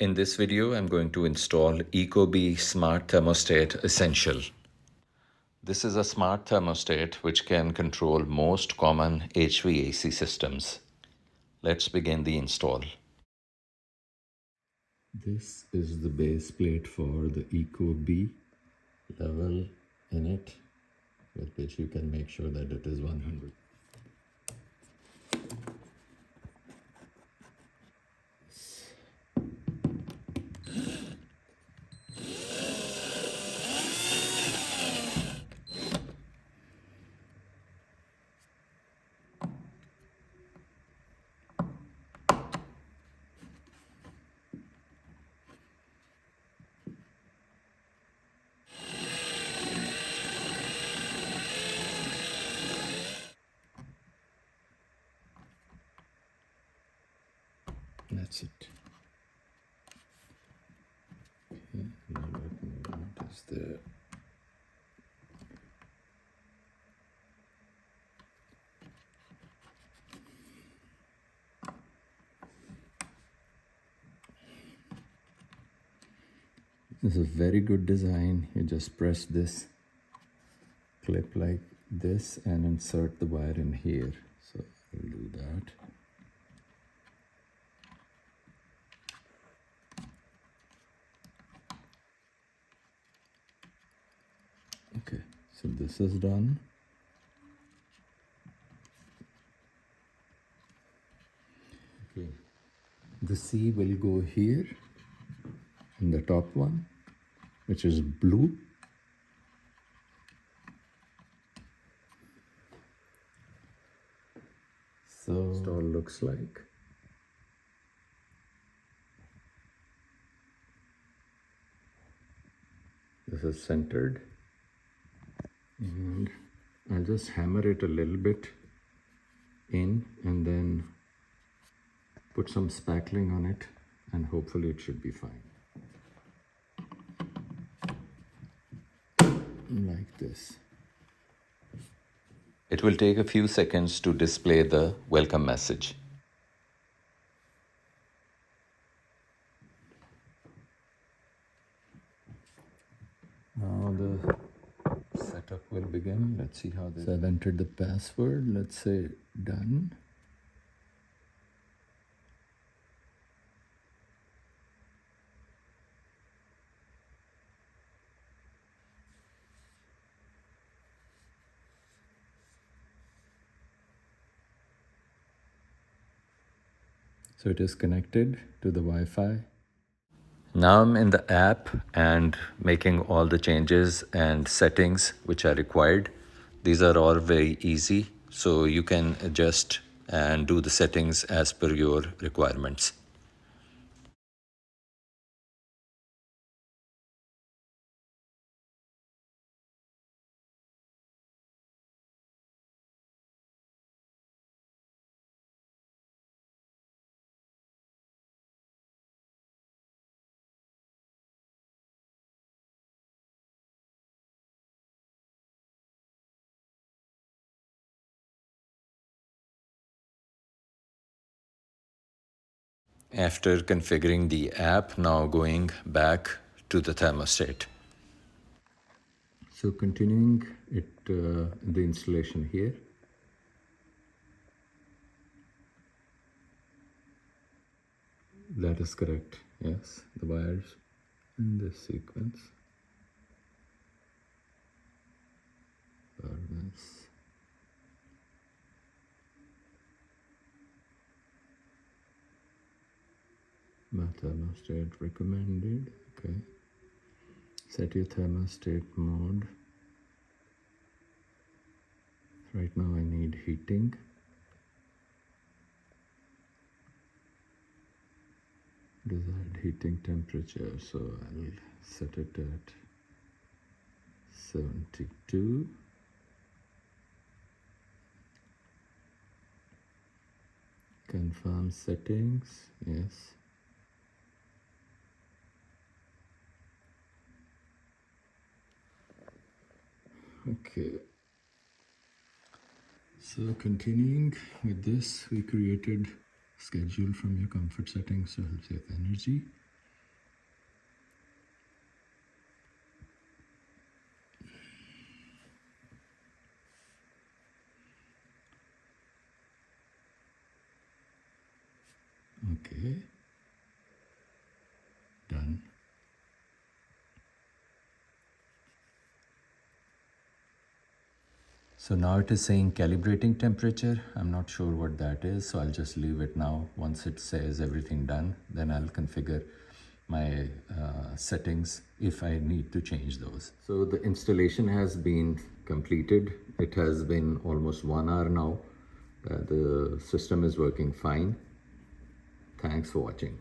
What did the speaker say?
In this video, I'm going to install Ecobee Smart Thermostat Essential. This is a smart thermostat which can control most common HVAC systems. Let's begin the install. This is the base plate for the Ecobee level in it, with which you can make sure that it is 100. That's it. Okay, what is there? This is a very good design. You just press this clip like this and insert the wire in here. So we'll do that. Okay, so this is done. Okay, the C will go here in the top one, which is blue. So it all looks like. This is centered, and I'll just hammer it a little bit in and then put some spackling on it, and hopefully it should be fine. Like this. It will take a few seconds to display the welcome message. Now the setup will begin. Let's see how this. So I've entered the password. Let's say done. So it is connected to the Wi-Fi. Now I'm in the app and making all the changes and settings which are required. These are all very easy, so you can adjust and do the settings as per your requirements. After configuring the app, now going back to the thermostat. So continuing the installation here. That is correct, yes, the wires in this sequence are this. My thermostat recommended, okay. Set your thermostat mode. Right now I need heating. Desired heating temperature, so I'll set it at 72. Confirm settings, yes. Okay. So continuing with this, we created schedule from your comfort settings to help save energy. Okay, done. So now it is saying calibrating temperature. I'm not sure what that is, so I'll just leave it now. Once it says everything done, then I'll configure my settings if I need to change those. So the installation has been completed. It has been almost 1 hour now. The system is working fine. Thanks for watching.